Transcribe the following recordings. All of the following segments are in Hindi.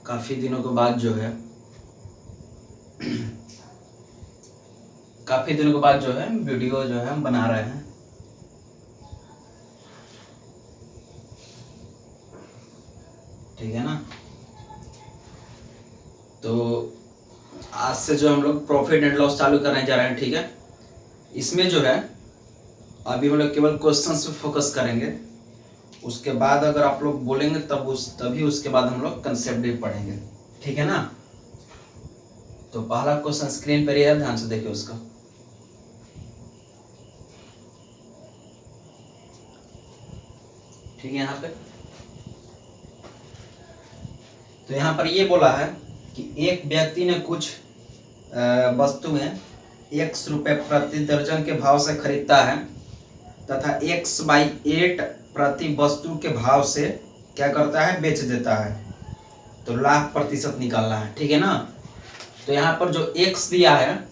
काफ़ी दिनों के बाद जो है वीडियो जो है हम बना रहे हैं। ठीक है ना। तो आज से जो हम लोग प्रॉफिट एंड लॉस चालू करने जा रहे हैं। ठीक है। इसमें जो है अभी हम लोग केवल क्वेश्चंस पे फोकस करेंगे। उसके बाद अगर आप लोग बोलेंगे तभी उसके बाद हम लोग कंसेप्ट भी पढ़ेंगे। ठीक है ना। तो पहला क्वेश्चन स्क्रीन पर ही है, ध्यान से देखिए उसका। ठीक है। यहाँ पे तो यहाँ पर ये बोला है कि एक व्यक्ति ने कुछ वस्तुएं x रुपए प्रति दर्जन के भाव से खरीदता है तथा x/8 प्रति वस्तु के भाव से क्या करता है, बेच देता है। तो लाभ प्रतिशत निकालना है। ठीक है ना। तो यहाँ पर जो x दिया है,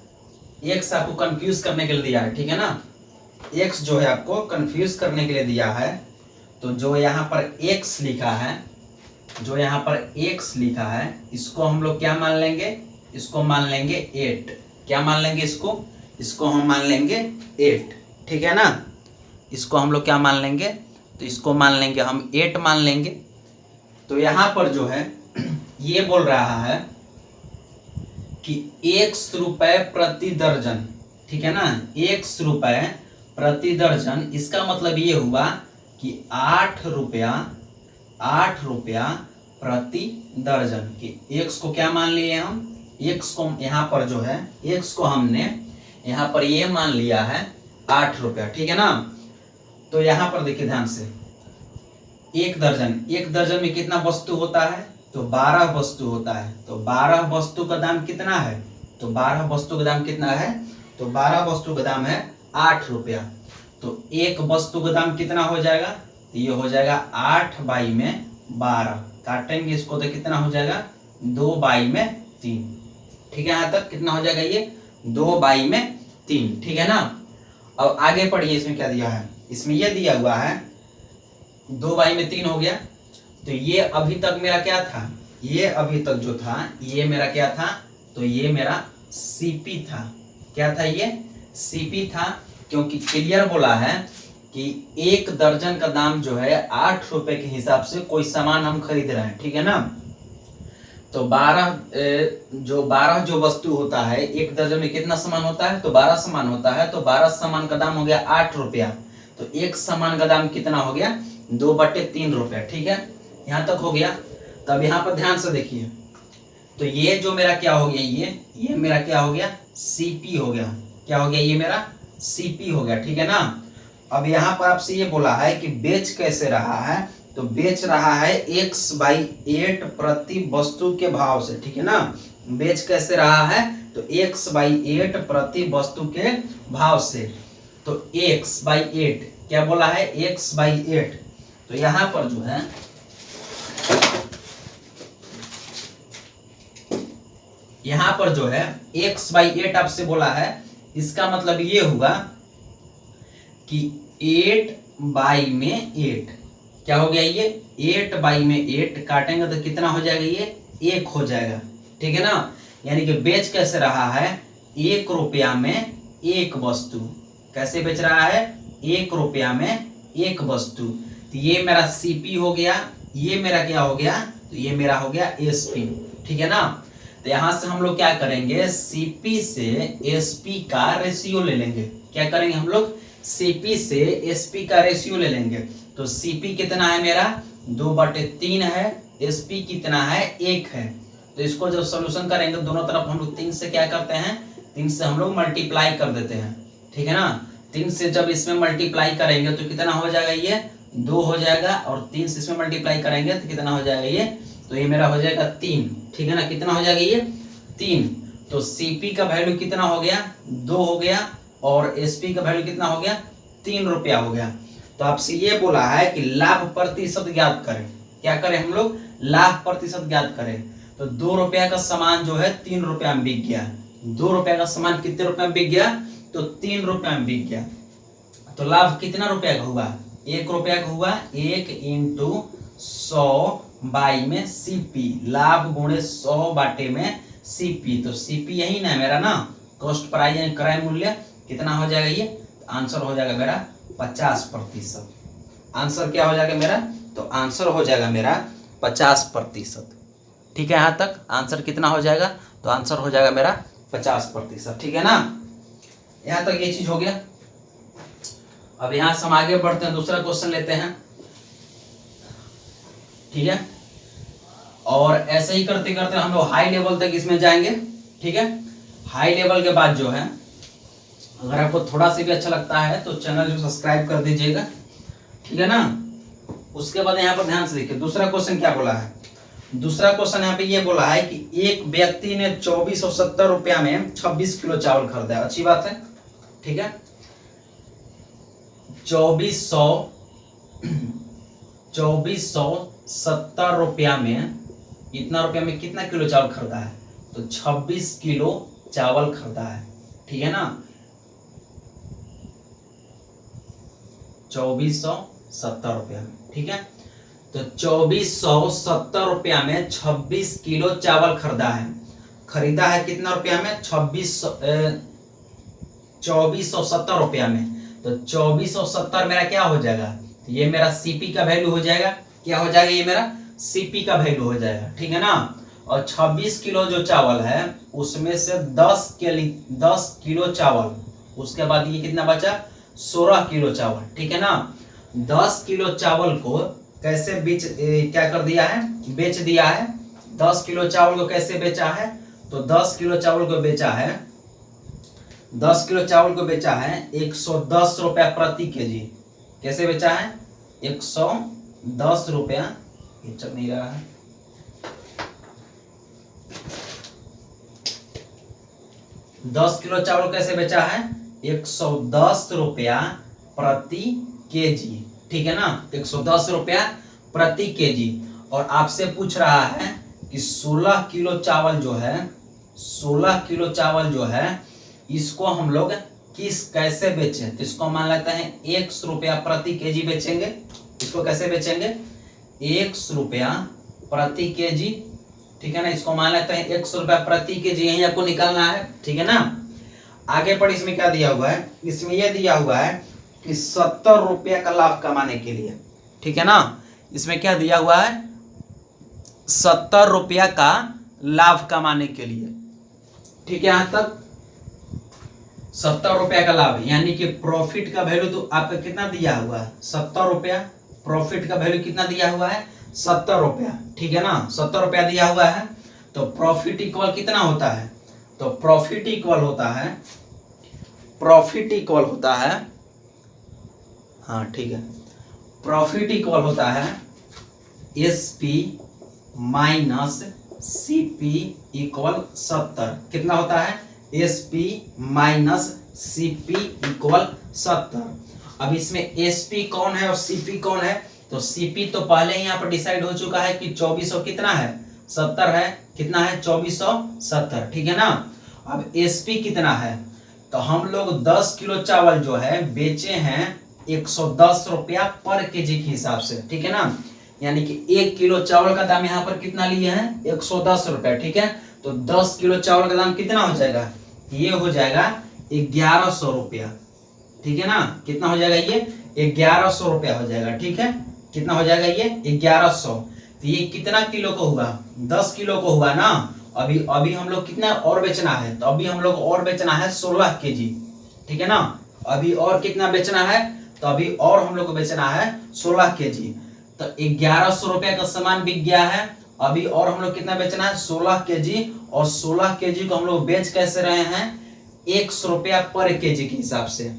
x आपको कंफ्यूज करने के लिए दिया है। ठीक है ना। x जो है आपको कंफ्यूज करने के लिए दिया है। तो जो यहाँ पर x लिखा है, इसको हम लोग क्या मान लेंगे, इसको मान लेंगे 8। क्या मान लेंगे इसको हम मान लेंगे 8। ठीक है ना। इसको हम लोग क्या मान लेंगे, तो इसको मान लेंगे हम 8 मान लेंगे। तो यहाँ पर जो है ये बोल रहा है कि x रुपए प्रति दर्जन। ठीक है ना। x रुपए प्रति दर्जन, इसका मतलब ये हुआ कि 8 रुपया प्रति दर्जन की x को क्या मान लिए हम, x को यहाँ पर जो है x को हमने यहाँ पर ये मान लिया है 8 रुपया। ठीक है ना। तो यहाँ पर देखिए ध्यान से, एक दर्जन में कितना वस्तु होता है, तो 12 वस्तु होता है। तो 12 वस्तु का दाम कितना है, तो 12 वस्तु का दाम कितना है, तो 12 वस्तु का दाम है 8 रुपया। तो एक वस्तु का दाम कितना हो जाएगा, तो ये हो जाएगा 8/12। काटेंगे इसको तो कितना हो जाएगा, 2/3। ठीक है। यहाँ तक कितना हो जाएगा, ये 2/3। ठीक है ना। अब आगे पढ़िए, इसमें क्या दिया है, इसमें ये दिया हुआ है 2/3 हो गया। तो ये अभी तक मेरा क्या था, ये अभी तक जो था ये मेरा क्या था, तो ये मेरा सीपी था। क्या था, ये सीपी था। क्योंकि क्लियर बोला है कि एक दर्जन का दाम जो है 8 रुपए के हिसाब से कोई सामान हम खरीद रहे हैं। ठीक है ना। तो 12 जो वस्तु होता है, एक दर्जन में कितना सामान होता है, तो 12 सामान होता है। तो 12 सामान का दाम हो गया 8 रुपया। तो एक सामान का दाम कितना हो गया, 2/3 रुपया। ठीक है। यहाँ तक हो गया। तब यहाँ पर ध्यान से देखिए, तो ये जो मेरा क्या हो गया, ये मेरा क्या हो गया, सीपी हो गया। क्या हो गया, ये मेरा सीपी हो गया। ठीक है ना। अब यहाँ पर आपसे ये बोला है कि बेच कैसे रहा है, तो बेच रहा है x/8 प्रति वस्तु के भाव से। ठीक है ना। बेच कैसे रहा है, तो x/8 प्रति वस्तु के भाव से। तो x/8 क्या बोला है, x/8। तो यहाँ पर जो है x/8 आपसे बोला है, इसका मतलब ये हुआ कि 8/8। क्या हो गया, ये 8/8 काटेंगे तो कितना हो जाएगा, ये 1 हो जाएगा। ठीक है ना। यानी कि बेच कैसे रहा है, 1 रुपया में 1 वस्तु। कैसे बेच रहा है, 1 रुपया में 1 वस्तु। तो ये मेरा सीपी हो गया, ये मेरा क्या हो गया, तो ये मेरा हो गया एसपी। ठीक है ना। तो यहां से हम लोग क्या करेंगे, सीपी से एसपी का रेशियो ले लेंगे। क्या करेंगे हम लोग, सीपी से एसपी का रेशियो ले लेंगे। तो सीपी कितना है मेरा, 2/3 है। एसपी कितना है, 1 है। तो इसको जब सोल्यूशन करेंगे दोनों तरफ हम लोग 3 से क्या करते हैं, 3 से हम लोग मल्टीप्लाई कर देते हैं। ठीक है ना। 3 से जब इसमें मल्टीप्लाई करेंगे तो कितना हो जाएगा, ये 2 हो जाएगा। और 3 से इसमें मल्टीप्लाई करेंगे तो कितना हो जाएगा, ये तो ये मेरा हो जाएगा 3। ठीक है ना। कितना हो जाएगा, ये 3। तो सीपी का वैल्यू कितना हो गया, 2 हो गया। और एसपी का वैल्यू कितना हो गया, 3 रुपया हो गया। तो आपसे ये बोला है कि लाभ प्रतिशत ज्ञात करें। क्या करें हम लोग, लाभ प्रतिशत ज्ञात करें। तो 2 रुपया का सामान जो है 3 रुपया में बिक गया। 2 रुपया का सामान कितने रुपया में बिक गया, तो 3 रुपया में बिक गया। तो लाभ कितना रुपया का हुआ, 1 रुपया का हुआ। 1 × 100 बाई में सीपी, लाभ गुणे 100 बाटे में सीपी। तो सीपी यही ना है मेरा ना, कॉस्ट प्राइस यानी क्रय मूल्य। कितना हो जाएगा ये? आंसर हो जाएगा मेरा 50%। आंसर क्या हो जाएगा मेरा? तो आंसर हो जाएगा मेरा 50%। ठीक है, यहाँ तक आंसर कितना हो जाएगा? तो आंसर हो जाएगा मेरा 50%। ठीक है ना, यहाँ तक ये चीज हो गया। अब यहाँ से हम आगे बढ़ते हैं, दूसरा क्वेश्चन लेते हैं। ठीक है, और ऐसे ही करते करते हम लोग हाई लेवल तक इसमें जाएंगे। ठीक है, हाई लेवल के बाद जो है, अगर आपको थोड़ा सा भी अच्छा लगता है तो चैनल को सब्सक्राइब कर दीजिएगा। ठीक है ना, उसके बाद यहाँ पर ध्यान से देखिए दूसरा क्वेश्चन क्या बोला है। दूसरा क्वेश्चन यहाँ पे ये बोला है कि एक व्यक्ति ने 2470 रुपया में 26 किलो चावल खरीदा है। अच्छी बात है। ठीक है, 2470 रुपया में, इतना रुपया में कितना किलो चावल खरीदा है? तो 26 किलो चावल खरीदा है। ठीक है ना, 2470 रुपया में। ठीक है, तो 2470 रुपया में 26 किलो चावल खरीदा है। खरीदा है कितना रुपया में? 2470 रुपया में। तो 2470 मेरा क्या हो जाएगा? तो ये मेरा सीपी का वैल्यू हो जाएगा। क्या हो जाएगा? ये मेरा सीपी का वैल्यू हो जाएगा। ठीक है ना, और 26 किलो जो चावल है उसमें से 10 किलो चावल, उसके बाद ये कितना बचा? 16 किलो चावल। ठीक है ना, 10 किलो चावल को कैसे क्या कर दिया है? बेच दिया है। 10 किलो चावल को कैसे बेचा है? तो 10 किलो चावल को बेचा है, 10 किलो चावल को बेचा है 110 रुपया प्रति केजी। कैसे बेचा है? 110 रुपया, ये चल नहीं रहा है, 10 किलो चावल कैसे बेचा है? 110 रुपया प्रति केजी। ठीक है ना, 110 रुपया प्रति केजी। और आपसे पूछ रहा है कि 16 किलो चावल जो है, 16 किलो चावल जो है इसको हम लोग कैसे बेचें? तो इसको मान लेते हैं 100 रुपया प्रति केजी बेचेंगे। इसको कैसे बेचेंगे? 100 रुपया प्रति केजी। ठीक है ना, इसको मान लेते हैं 100 रुपया प्रति केजी, यही आपको निकालना है। ठीक है ना, आगे पर इसमें क्या दिया हुआ है? इसमें यह दिया हुआ है कि 70 रुपया का लाभ कमाने के लिए। ठीक है ना, इसमें क्या दिया हुआ है? 70 रुपया का लाभ कमाने के लिए। ठीक है, यहां तक 70 रुपया का लाभ, यानी कि प्रॉफिट का वैल्यू तो आपका कितना दिया हुआ है? 70 रुपया। प्रॉफिट का वैल्यू कितना दिया हुआ है? 70 रुपया। ठीक है ना, 70 रुपया दिया हुआ है। तो प्रॉफिट इक्वल कितना होता है? तो प्रॉफिट इक्वल होता है, हाँ ठीक है, प्रॉफिट इक्वल होता है एसपी माइनस सीपी इक्वल 70। कितना होता है? SP minus CP equal 70। अब इसमें एसपी कौन है और सीपी कौन है? तो सीपी तो पहले ही यहाँ पर डिसाइड हो चुका है कि 2400 कितना है? 70 है। कितना है? 2470। ठीक है ना, अब एसपी कितना है? तो हम लोग 10 किलो चावल जो है बेचे हैं 110 रुपया पर केजी के हिसाब से। ठीक है ना, यानी कि 1 किलो चावल का दाम यहाँ पर कितना लिए हैं? 110 रुपया। ठीक है, तो 10 किलो चावल का दाम कितना हो जाएगा? ये हो जाएगा 1100 रुपया। ठीक है ना, कितना हो जाएगा? ये 1100 रुपया हो जाएगा। ठीक है, कितना हो जाएगा? ये 1100। तो ये कितना किलो को हुआ? 10 किलो को हुआ ना। अभी हम लोग कितना और बेचना है? तो अभी हम लोग और बेचना है 16 केजी। ठीक है ना, अभी और कितना बेचना है? तो अभी और हम लोग को बेचना है 16 केजी। तो 1100 रुपया का सामान बिक गया है। अभी और हम लोग कितना बेचना है? 16 केजी। और 16 केजी को हम लोग बेच कैसे रहे हैं? 100 रुपया पर केजी के हिसाब से।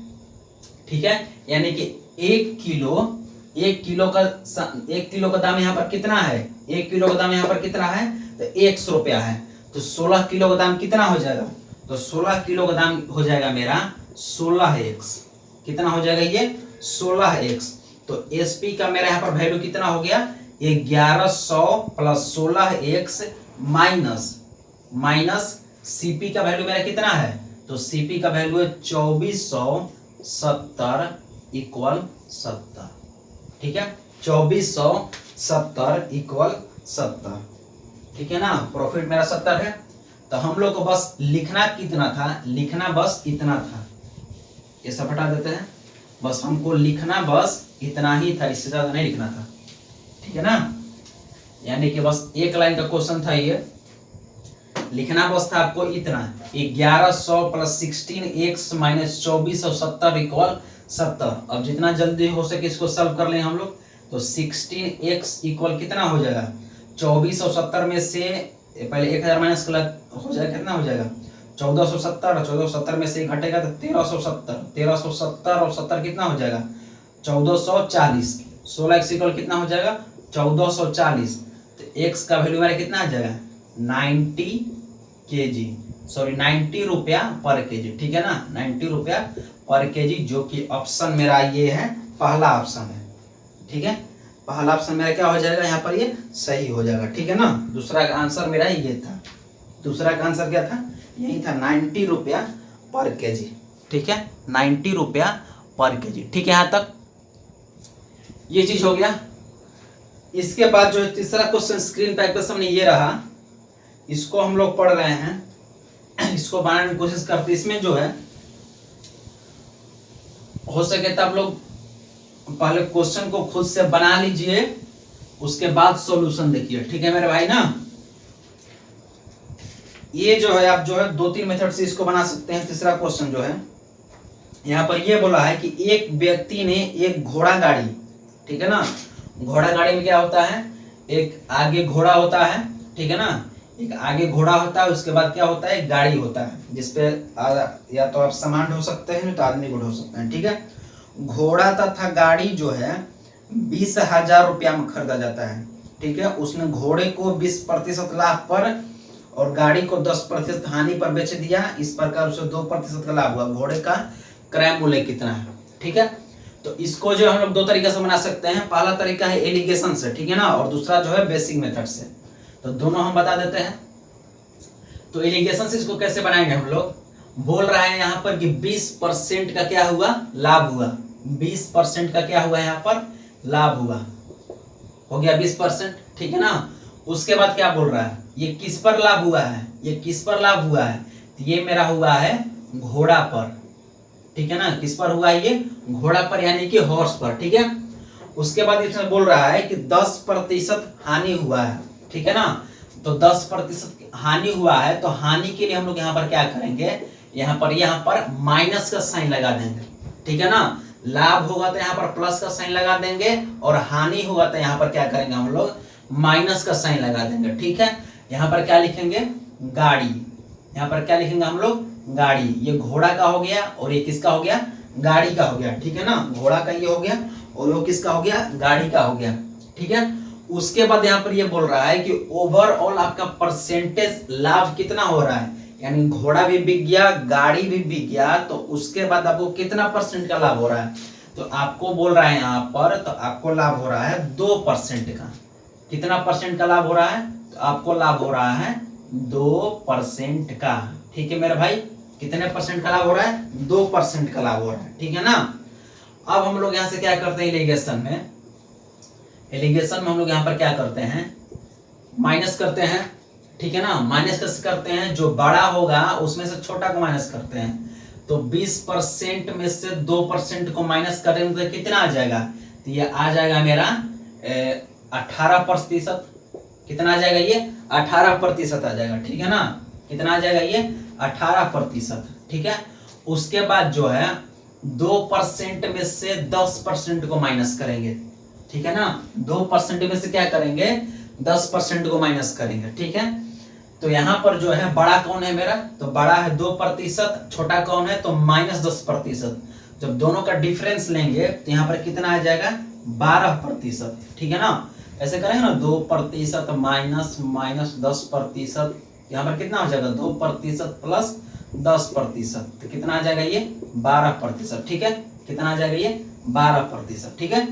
ठीक है, यानी कि 1 किलो का दाम यहाँ पर कितना है? 1 किलो का दाम यहाँ पर कितना है? तो 100 रुपया है। तो 16 किलो का दाम कितना हो जाएगा? तो 16 किलो का दाम हो जाएगा मेरा 16x। कितना हो जाएगा? ये 16x। तो एसपी का मेरा यहाँ पर वैल्यू कितना हो गया? 1100 प्लस 16x माइनस सीपी का वैल्यू मेरा कितना है? तो सीपी का वैल्यू है 2470 इक्वल 70। ठीक है, 2470 इक्वल 70, ठीक है ना। प्रॉफिट मेरा 70 है, तो हम लोग को बस लिखना कितना था, लिखना बस इतना था, ये सब हटा देते हैं, बस हमको लिखना बस इतना ही था, इससे ज्यादा नहीं लिखना था, ठीक है ना। यानी कि बस एक लाइन का क्वेश्चन था ये, लिखना बस था आपको इतना, 1100 प्लस 16x माइनस 2470 इक्वल 70। अब जितना जल्दी हो सके इसको सॉल्व कर लें हम लोग, तो 16x इक्वल कितना हो जाएगा, 2470 में से पहले 1000 माइनस हो जाएगा, कितना हो जाएगा 1470, और 1470 में से घटेगा तो 1370, 1370 और 70 कितना हो जाएगा 1440, 16x इक्वल कितना हो जाएगा 1440। तो x का वैल्यू मेरा कितना आ जाएगा 90 kg, सॉरी 90 रुपया पर केजी, ठीक है ना, 90 रुपया पर केजी, जो कि ऑप्शन मेरा ये है, पहला ऑप्शन है, ठीक है। पहला ऑप्शन मेरा क्या हो जाएगा यहाँ पर, ये सही हो जाएगा, ठीक है ना। दूसरा का आंसर मेरा ये था, दूसरा का आंसर क्या था, यही था 90 रुपया पर केजी, ठीक है, 90 रुपया पर केजी, ठीक है। यहाँ तक ये चीज हो गया। इसके बाद जो तीसरा क्वेश्चन स्क्रीन पे आपके सामने ये रहा, इसको हम लोग पढ़ रहे हैं, इसको बनाने की कोशिश करते। इसमें जो है हो सके तो आप लोग पहले क्वेश्चन को खुद से बना लीजिए, उसके बाद सॉल्यूशन देखिए, ठीक है मेरे भाई ना। ये जो है आप जो है 2-3 मेथड से इसको बना सकते हैं। तीसरा क्वेश्चन जो है यहाँ पर ये बोला है कि एक व्यक्ति ने एक घोड़ा गाड़ी, ठीक है ना, घोड़ा गाड़ी में क्या होता है, एक आगे घोड़ा होता है, ठीक है ना, एक आगे घोड़ा होता है, उसके बाद क्या होता है, एक गाड़ी होता है, जिसपे या तो आप सामान ढो सकते हैं, तो आदमी को ढो सकते हैं, ठीक है। घोड़ा तथा गाड़ी जो है 20,000 रुपया में खरीदा जाता है, ठीक है। उसने घोड़े को 20% लाभ पर और गाड़ी को 10% हानि पर बेच दिया, इस प्रकार उसे 2% का लाभ हुआ। घोड़े का क्रय मूल्य कितना है, ठीक है। तो इसको जो हम लोग दो तरीके से बना सकते हैं, पहला तरीका है एलिगेशन से, ठीक है ना, और दूसरा जो है बेसिक मेथड से। तो दोनों हम बता देते हैं। तो एलिगेशन से इसको कैसे बनाएंगे हम लोग, बोल रहे हैं यहाँ पर कि 20% का क्या हुआ, लाभ हुआ, 20% का क्या हुआ यहाँ पर, लाभ हुआ, हो गया 20%, ठीक है ना। उसके बाद क्या बोल रहा है, ये किस पर लाभ हुआ है, ये किस पर लाभ हुआ है, तो ये मेरा हुआ है घोड़ा पर, ठीक है ना, किस पर हुआ है, ये घोड़ा पर, यानी कि हॉर्स पर, ठीक है। उसके बाद इसमें बोल रहा है कि 10% हानि हुआ है, ठीक है ना। तो 10% हानि हुआ है, तो हानि के लिए हम लोग यहाँ पर क्या करेंगे, यहाँ पर माइनस का साइन लगा देंगे, ठीक है ना। लाभ होगा तो यहाँ पर प्लस का साइन लगा देंगे, और हानि होगा तो यहाँ पर क्या करेंगे हम लोग, माइनस का साइन लगा देंगे, ठीक है। यहाँ पर क्या लिखेंगे, गाड़ी, यहाँ पर क्या लिखेंगे हम लोग, गाड़ी। ये घोड़ा का हो गया और ये किसका हो गया, गाड़ी का हो गया, ठीक है ना। घोड़ा का ये हो गया और वो किसका हो गया, गाड़ी का हो गया, ठीक है। उसके बाद यहाँ पर ये बोल रहा है कि ओवरऑल आपका परसेंटेज लाभ कितना हो रहा है, यानी घोड़ा भी बिक गया, गाड़ी भी बिक गया, तो उसके बाद आपको कितना % का लाभ हो रहा है। तो आपको बोल रहा है यहाँ पर, तो आपको लाभ हो रहा है 2% का। कितना % का लाभ हो रहा है, तो आपको लाभ हो रहा है 2% का, ठीक है मेरे भाई। कितने % का लाभ हो रहा है, 2% का लाभ हो रहा है, ठीक है ना। अब हम लोग यहाँ से क्या करते हैं, एलिगेशन में हम लोग यहाँ पर क्या करते हैं, माइनस करते हैं, ठीक है ना। माइनस कैसे करते हैं, जो बड़ा होगा उसमें से छोटा को माइनस करते हैं। तो 20% में से 2% को माइनस करेंगे तो कितना आ जाएगा, तो ये आ जाएगा मेरा 18%। कितना आ जाएगा, ये 18% आ जाएगा, ठीक है ना। कितना आ जाएगा, ये 18%, ठीक है। उसके बाद जो है 2% में से 10% को माइनस करेंगे, ठीक है ना। 2% में से क्या करेंगे, 10% को माइनस करेंगे, ठीक है। तो यहाँ पर जो है बड़ा कौन है मेरा, तो बड़ा है 2%, छोटा कौन है, तो -10%। जब दोनों का डिफरेंस लेंगे तो यहाँ पर कितना आ जाएगा, 12%, ठीक है ना। ऐसे करेंगे ना, 2% माइनस 10%, यहाँ पर कितना हो जाएगा, 2% प्लस 10%, तो कितना आ जाएगा, ये 12%, ठीक है। कितना आ जाएगा, ये 12%, ठीक है।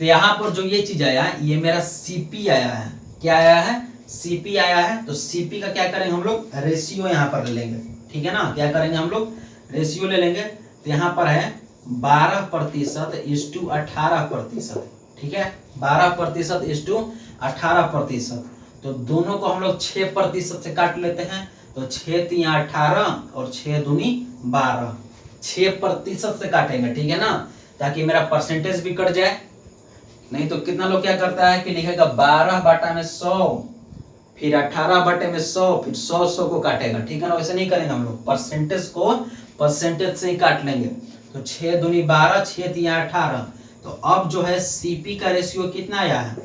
तो यहाँ पर जो ये चीज आया, ये मेरा सीपी आया है, क्या आया है, सीपी आया है। तो सीपी का क्या करेंगे हम लोग, रेशियो यहाँ पर ले लेंगे, ठीक है ना। क्या करेंगे हम लोग, रेशियो ले लेंगे। तो यहाँ पर है 12% इस टू 18%, ठीक है। 12% इस टू 18%। तो दोनों को हम लोग 6% से काट लेते हैं। तो 6 तिया 18 और 6 दूनी 12, 6% से काटेंगे, ठीक है ना, ताकि मेरा परसेंटेज भी कट जाए। नहीं तो कितना लोग क्या करता है कि लिखेगा 12 बटा में 100, फिर 18 बटे में 100, फिर 100 को काटेगा, ठीक है ना। वैसे नहीं करेंगे हम लोग, परसेंटेज को परसेंटेज से ही काट लेंगे। तो 6 दूनी 12, 6 तिया 18। तो अब जो है सीपी का रेशियो कितना आया है,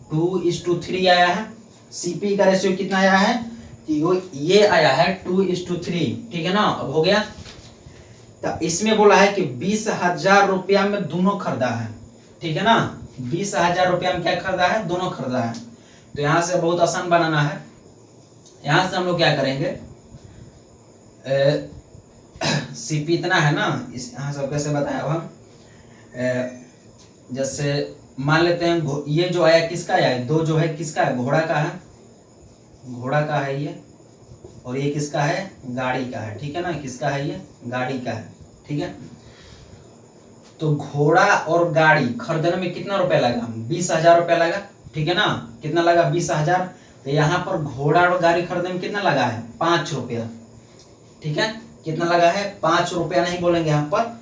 2:3 आया है। सीपी का रेशियो कितना आया है, ये आया है 2:3, ठीक है ना। अब हो गया। तो इसमें बोला है कि 20,000 रुपया में दोनों खरीदा है, ठीक है ना। 20,000 रुपया में क्या खरीदा है, दोनों खरीदा है। तो यहां से बहुत आसान बनाना है। यहां से हम लोग क्या करेंगे, सीपी इतना है ना, इस यहां से कैसे बताया अब हम, जैसे मान लेते हैं ये जो आया किसका आया, 2 जो है किसका है, घोड़ा का है, घोड़ा का है ये, और ये किसका है, गाड़ी का है, ठीक है ना। किसका है ये, गाड़ी का है, ठीक है। तो घोड़ा और गाड़ी खरीदने में कितना रुपया लगा, 20,000 रुपया लगा, ठीक है ना। कितना लगा, 20,000। तो यहाँ पर घोड़ा और गाड़ी खरीदने में कितना लगा है, 5 रुपया, ठीक है। कितना लगा है, 5 रुपया नहीं बोलेंगे यहाँ पर,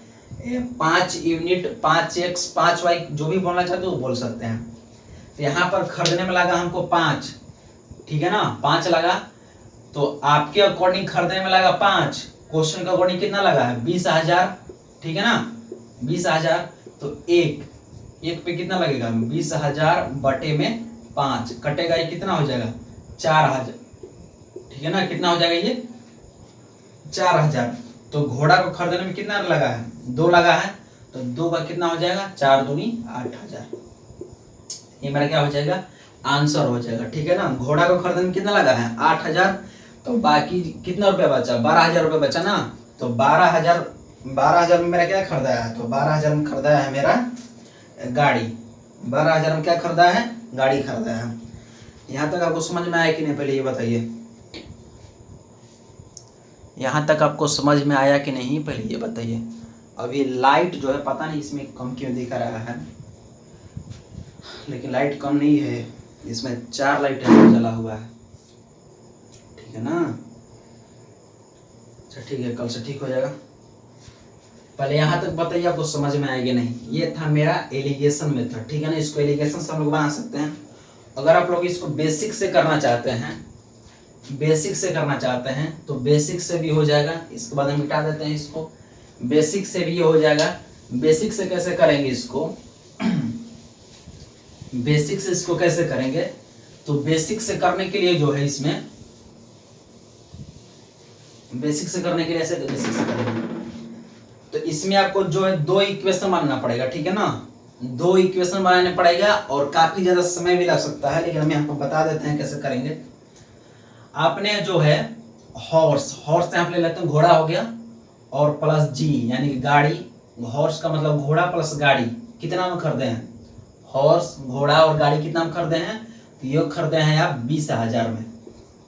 5 यूनिट, 5x 5y जो भी बोलना चाहते हो वो बोल सकते हैं। तो यहाँ पर खरीदने में लगा हमको 5, ठीक है ना, 5 लगा। तो आपके अकॉर्डिंग खरीदने में लगा 5, क्वेश्चन के अकॉर्डिंग कितना लगा है, 20,000, ठीक है ना, 20,000। तो एक पे कितना लगेगा, 20,000 बटे में 5 कटेगा, ये कितना हो जाएगा, 4,000, ठीक है ना। कितना हो जाएगा ये, 4,000। तो घोड़ा को खरीदने में कितना लगा है, 2 लगा है। तो 2 का कितना हो जाएगा, 4 दूनी 8,000। ये मेरा क्या हो जाएगा, आंसर हो जाएगा, ठीक है ना। घोड़ा को खरीदने में कितना लगा है, 8,000। तो बाकी कितना रुपया बचा, 12,000 रुपया बचा ना। तो 12,000 में मेरा क्या खरीदा है, तो 12,000 में खरीदा है मेरा गाड़ी, 12,000 में क्या खरीदा है, गाड़ी खरीदा है। यहाँ तक आपको समझ में आया कि नहीं, पहले ये बताइए। यहाँ तक आपको समझ में आया कि नहीं, पहले ये बताइए। अभी लाइट जो है पता नहीं इसमें कम क्यों दिखा रहा है, लेकिन लाइट कम नहीं है, इसमें 4 लाइट जला हुआ है, ठीक है ना। अच्छा ठीक है, कल से ठीक हो जाएगा। पहले यहाँ तक बताइए आपको समझ में आएगी नहीं। ये था मेरा एलिगेशन मेथड, ठीक है ना। इसको एलिगेशन से हम लोग बना सकते हैं। अगर आप लोग इसको बेसिक से करना चाहते हैं, बेसिक से करना चाहते हैं तो बेसिक से भी हो जाएगा। इसके बाद हम मिटा देते हैं इसको, बेसिक से भी हो जाएगा। बेसिक से कैसे करेंगे इसको, बेसिक से इसको कैसे करेंगे, तो बेसिक से करने के लिए जो है इसमें, बेसिक से करने के लिए ऐसे बेसिक से करेंगे। तो इसमें आपको जो है 2 इक्वेशन बनाना पड़ेगा, ठीक है ना। 2 इक्वेशन बनाने पड़ेगा और काफी ज्यादा समय भी लग सकता है, लेकिन हम यहाँ पर बता देते हैं कैसे करेंगे। आपने जो है हॉर्स यहाँ पे ले लेते हैं, घोड़ा हो गया, और प्लस जी यानी कि गाड़ी। हॉर्स का मतलब घोड़ा प्लस गाड़ी, कितना में खरीदे हैं, हॉर्स घोड़ा और गाड़ी कितना में खरीदे हैं, तो ये खरीदे हैं आप 20,000 में,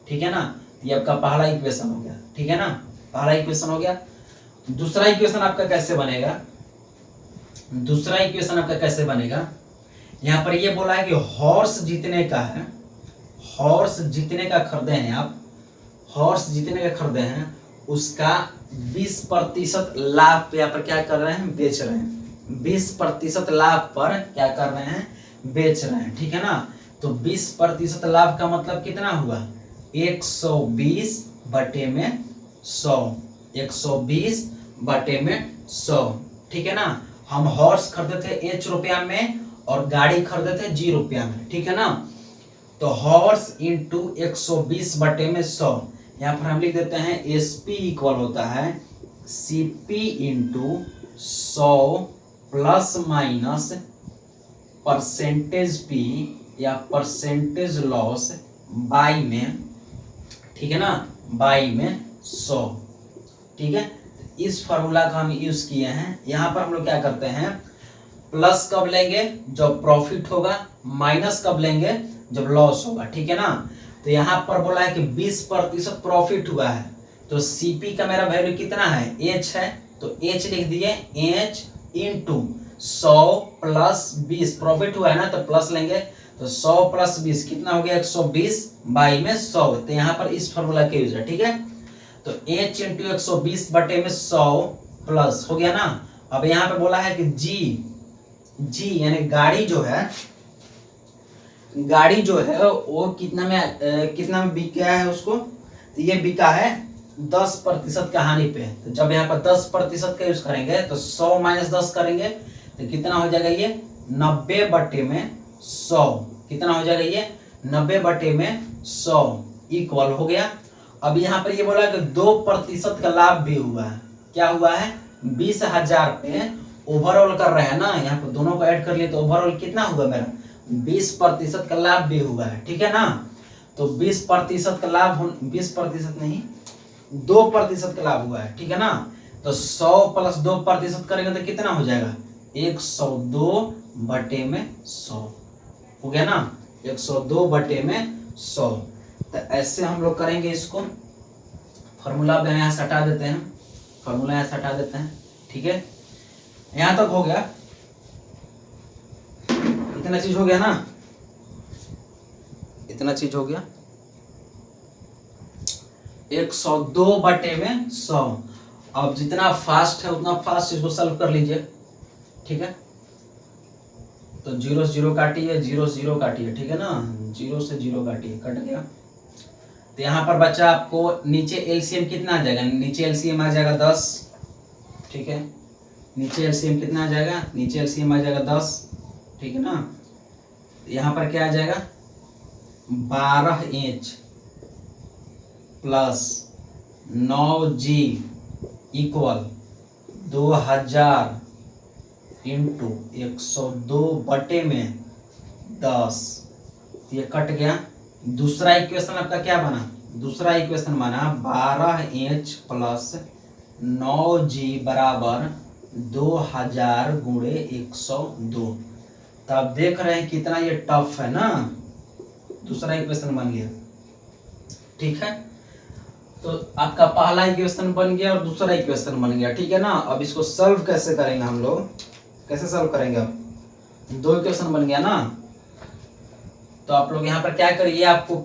ठीक है ना। ये आपका पहला इक्वेशन हो गया, ठीक है ना, पहला इक्वेशन हो गया। दूसरा इक्वेशन आपका कैसे बनेगा, दूसरा इक्वेशन आपका कैसे बनेगा, यहाँ पर ये बोला है कि हॉर्स जितने का है, हॉर्स जितने का खरीदे हैं आप, हॉर्स जितने का खरीदे हैं उसका 20% लाभ पे यहाँ पर क्या कर रहे हैं, बेच रहे हैं। 20% लाभ पर क्या कर रहे हैं, बेच रहे हैं, ठीक है ना। तो 20% लाभ का मतलब कितना हुआ, 120 बटे में 100, 120 बटे में 100, ठीक है ना। हम हॉर्स खरीदे थे H रुपया में और गाड़ी खरीदे थे G रुपया में, ठीक है ना। तो हॉर्स इंटू 120 बटे में 100, यहाँ पर हम लिख देते हैं SP इक्वल होता है CP into 100 plus minus percentage P या परसेंटेज लॉस बाई में, ठीक है ना, बाई में 100, ठीक है। इस फॉर्मूला का हम यूज किए हैं। यहाँ पर हम लोग क्या करते हैं, प्लस कब लेंगे, जब प्रॉफिट होगा, माइनस कब लेंगे, जब लॉस होगा, ठीक है ना। तो यहाँ पर बोला है कि 20% प्रॉफिट हुआ है, तो CP का मेरा वैल्यू कितना है, H है, तो H लिख दिए, H इंटू 100 प्लस 20, प्रॉफिट हुआ है ना, तो प्लस लेंगे, तो 100 प्लस 20 कितना हो गया 120 बाई में 100। तो यहाँ पर इस फॉर्मूला के यूज है, ठीक है। तो h इंटू 120 बटे में 100 प्लस हो गया ना। अब यहाँ पे बोला है कि जी यानी गाड़ी जो है वो कितना में बिक गया है उसको, तो ये बिका है 10% का हानि पे। तो जब यहाँ पर 10% का यूज करेंगे तो 100 माइनस 10 करेंगे तो कितना हो जाएगा ये 90 बटे में 100। कितना हो जाएगा ये 90 बटे में 100 इक्वल हो गया। अब यहाँ पर ये बोला कि 2% का लाभ भी हुआ है। क्या हुआ है 20,000 पे ओवरऑल कर रहे हैं ना, यहाँ पर दोनों को ऐड कर लिए तो ओवरऑल कितना हुआ मेरा 20% का लाभ भी हुआ है, ठीक है ना। तो 20% का लाभ 20% नहीं 2% का लाभ हुआ है, ठीक है ना। तो 100 प्लस 2% करेंगे तो कितना हो जाएगा 102 बटे में 100 हो गया ना, 102 बटे में 100। तो ऐसे हम लोग करेंगे इसको। फॉर्मूला यहाँ से हटा देते हैं, फॉर्मूला यहाँ से हटा देते हैं, ठीक है। यहां तक हो गया, इतना चीज हो गया ना, इतना चीज हो गया 102 बटे में 100। अब जितना फास्ट है उतना फास्ट इसको सॉल्व कर लीजिए, ठीक है। तो 0 से 0 काटिए, 0 से 0 काटिए, ठीक है ना, 0 से 0 काटिए, कट गया। तो यहाँ पर बच्चा आपको नीचे एलसीएम कितना आ जाएगा, नीचे एलसीएम आ जाएगा 10, ठीक है। नीचे एलसीएम कितना आ जाएगा, नीचे एलसीएम आ जाएगा 10, ठीक है ना। यहाँ पर क्या आ जाएगा 12H plus 9G equal 2000 into 102 बटे में 10। ये कट गया। दूसरा इक्वेशन आपका क्या बना, दूसरा इक्वेशन बना 12H प्लस 9G बराबर 2000 गुणे 102। तो आप देख रहे हैं कितना ये टफ है ना। दूसरा इक्वेशन बन गया, ठीक है। तो आपका पहला इक्वेशन बन गया और दूसरा इक्वेशन बन गया, ठीक है ना। अब इसको सॉल्व कैसे करेंगे हम लोग, कैसे सॉल्व करेंगे, अब दो इक्वेशन बन गया ना। तो आप लोग यहाँ पर क्या करिए, आपको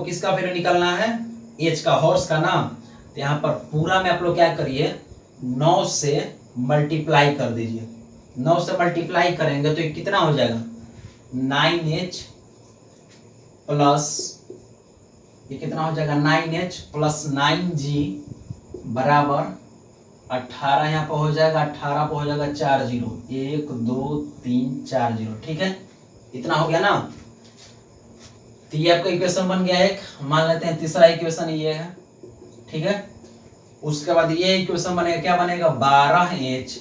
किसका वैल्यू निकालना है, एच का, हॉर्स का ना। तो यहाँ पर पूरा में आप लोग क्या करिए 9 से मल्टीप्लाई कर दीजिए। 9 से मल्टीप्लाई करेंगे तो ये कितना हो जाएगा 9H प्लस, ये कितना हो जाएगा 9H प्लस 9G बराबर 18। यहाँ पर हो जाएगा 18 पर हो जाएगा 4 0, 1 2 3 4 0, ठीक है। इतना हो गया ना। तो ये आपका इक्वेशन बन गया एक। मान लेते हैं तीसरा इक्वेशन ये है, ठीक है। उसके बाद ये इक्वेशन बनेगा, क्या बनेगा 12H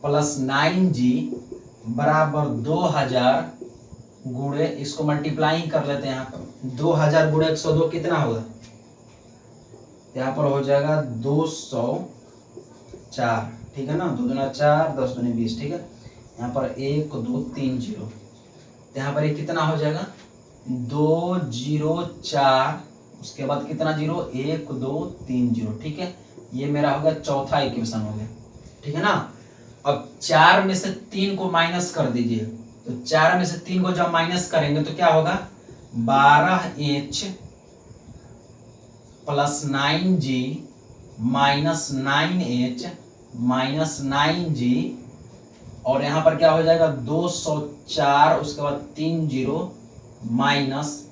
प्लस 9G बराबर 2000 गुणे, इसको मल्टीप्लाई कर लेते हैं। यहाँ पर 2000 गुणे 102 कितना होगा, यहाँ पर हो जाएगा 204, ठीक है ना। 2 दूना 4, 10 दूनी 20, ठीक है। यहाँ पर 1 2 3 0, यहाँ पर ये कितना हो जाएगा 204, उसके बाद कितना 0 1 2 3 0, ठीक है। ये मेरा हो गया चौथा इक्वेशन हो गया, ठीक है ना। अब 4 में से 3 को माइनस कर दीजिए। तो 4 में से 3 को जब माइनस करेंगे तो क्या होगा 12H plus 9G minus 9H minus 9G, और यहाँ पर क्या हो जाएगा 204, उसके बाद 3 0 माइनस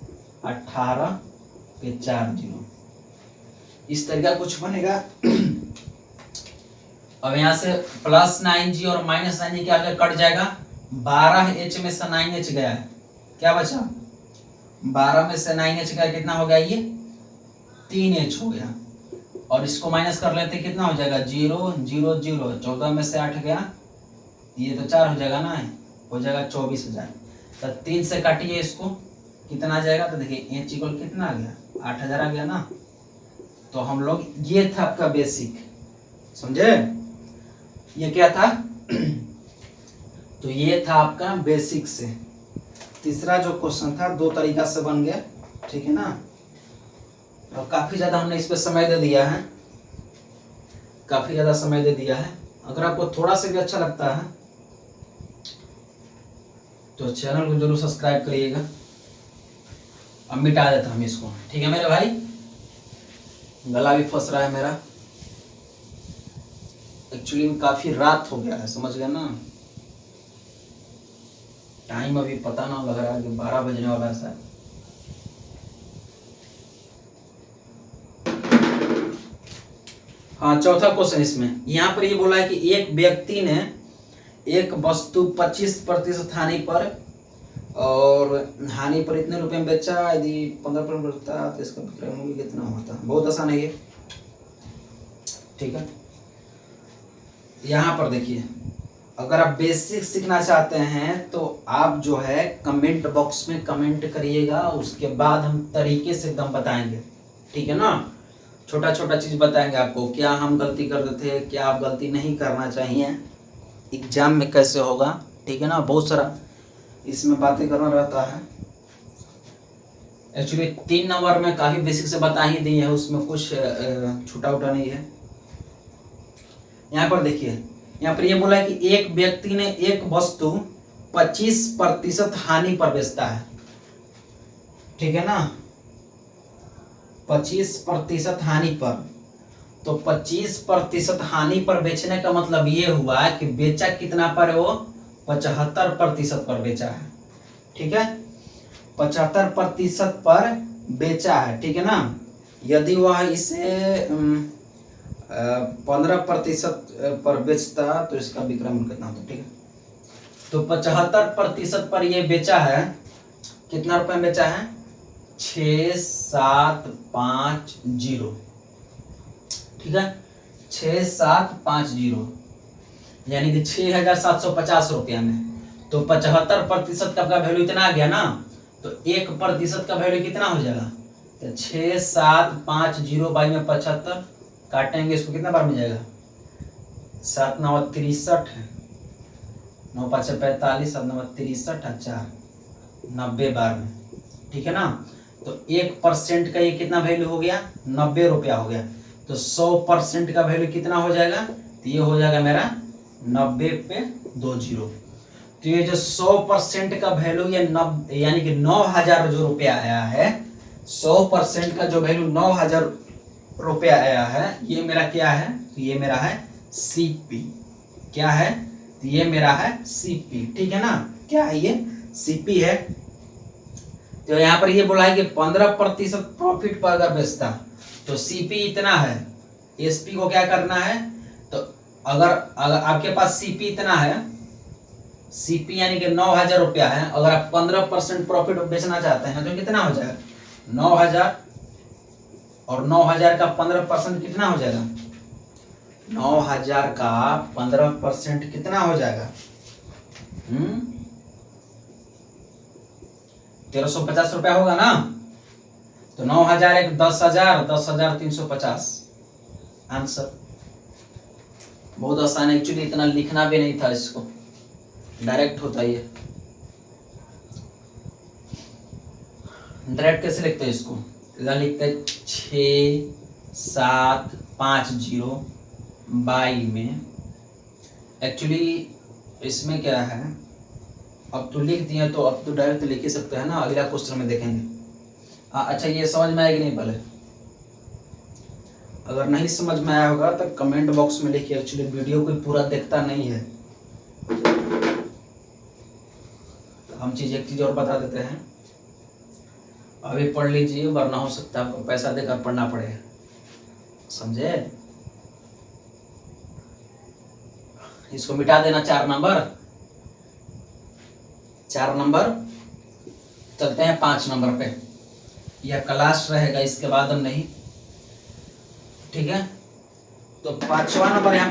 18 पे 4 0। इस तरीका कुछ बनेगा। अब यहाँ से प्लस 9G और माइनस 9G क्या कट जाएगा, 12H में से 9H गया है, क्या बचा 12 में से 9H गया, कितना हो गया ये 3H हो गया। और इसको माइनस कर लेते कितना हो जाएगा 0 0 0, 14 में से 8 गया, ये तो 4 हो जाएगा ना, हो जाएगा 24,000। तो 3 से काटिए इसको, कितना आ जाएगा, तो देखिए H इक्वल कितना आ गया 8000 आ गया ना। तो हम लोग, ये था आपका बेसिक, समझे, ये क्या था तो ये था आपका बेसिक से। तीसरा जो क्वेश्चन था 2 तरीका से बन गया, ठीक है ना। और काफी ज्यादा हमने इस पे समय दे दिया है, काफी ज्यादा समय दे दिया है। अगर आपको थोड़ा सा भी अच्छा लगता है तो चैनल को जरूर सब्सक्राइब करिएगा। अब मिटा देता हम इसको, ठीक है मेरे भाई। गला भी फंस रहा है मेरा, एक्चुअली काफी रात हो गया है, समझ गया ना। टाइम अभी पता ना लग रहा है कि 12 बजने वाला है शायद। हाँ, चौथा क्वेश्चन इसमें यहाँ पर ये बोला है कि एक व्यक्ति ने एक वस्तु 25% हानि पर और हानि पर इतने रुपए में बेचा, यदि 15% बढ़ता तो इसका विक्रय मूल्य कितना होता। बहुत आसान है ये, ठीक है। यहाँ पर देखिए, अगर आप बेसिक सीखना चाहते हैं तो आप जो है कमेंट बॉक्स में कमेंट करिएगा, उसके बाद हम तरीके से एकदम बताएंगे, ठीक है ना। छोटा छोटा चीज बताएंगे आपको, क्या हम गलती करते थे, क्या आप गलती नहीं करना चाहिए, एग्जाम में कैसे होगा, ठीक है ना। बहुत सारा इसमें बातें करना रहता है। एक्चुअली 3 नंबर में काफी बेसिक से बता ही दी है, उसमें कुछ छूटा उटा नहीं है। यहाँ पर देखिए, यहाँ पर ये बोला है कि एक व्यक्ति ने एक वस्तु 25% हानि पर बेचता है, ठीक है ना। 25% हानि पर, तो 25% हानि पर बेचने का मतलब ये हुआ कि बेचा कितना पर, वो 75% पर बेचा है, ठीक है। 75% पर बेचा है, ठीक है ना। यदि वह इसे 15% पर बेचता तो इसका विक्रय मूल्य कितना होता, ठीक है। तो 75% पर ये बेचा है, कितना रुपए में बेचा है, 6750, ठीक है। 6750 यानी कि 6750 रुपया में। तो 75% का वैल्यू इतना आ गया ना, तो 1% का वैल्यू कितना हो जाएगा, तो 6750 बाई में 75 काटेंगे, इसको कितना बार में जाएगा, 7 9 63 है, 9 5 45, 7 9 63 और 4 90 बार में, ठीक है ना। तो 1% का ये कितना वैल्यू हो गया, 90 रुपया हो गया। तो 100% का वैल्यू कितना हो जाएगा, तो ये हो जाएगा मेरा 90 पे 20। तो ये जो 100% का वैल्यू ये यानी कि 9000 जो रुपया आया है, 100% का जो वैल्यू 9000 रुपया आया है, ये मेरा क्या है, तो ये मेरा है सीपी। क्या है, तो ये मेरा है सीपी, ठीक है ना। क्या है ये, सीपी है। तो यहाँ पर ये बोला है कि 15% प्रॉफिट पर अगर बेचता तो सीपी इतना है, एसपी को क्या करना है, तो अगर आपके पास सीपी इतना है, सीपी यानी कि 9000 रुपया है, अगर आप 15% प्रॉफिट बेचना चाहते हैं तो कितना हो जाएगा, 9000 और 9000 का 15% कितना हो जाएगा, 9000 का 15% कितना हो जाएगा, 1350 रुपया होगा ना। तो 9000 एक 10,000, 10,350 आंसर। बहुत आसान है, एक्चुअली इतना लिखना भी नहीं था, इसको डायरेक्ट होता है ये। डायरेक्ट कैसे लिखते हैं इसको, इधर लिखते हैं 6750 बाई में। एक्चुअली इसमें क्या है, अब तो लिख दिए तो अब तो डायरेक्ट लिख ही सकते हैं ना, अगला क्वेश्चन में देखेंगे। अच्छा, ये समझ में आएगी नहीं, पहले अगर नहीं समझ में आया होगा तो कमेंट बॉक्स में लिखिए। एक्चुअली वीडियो कोई पूरा देखता नहीं है, हम एक चीज और बता देते हैं, अभी पढ़ लीजिए, वरना हो सकता है आपको पैसा देकर पढ़ना पड़े, समझे। इसको मिटा देना, 4 नंबर। चलते हैं 5 नंबर पे, यह क्लास रहेगा, इसके बाद हम नहीं, ठीक है। तो 5वां नंबर यहाँ पे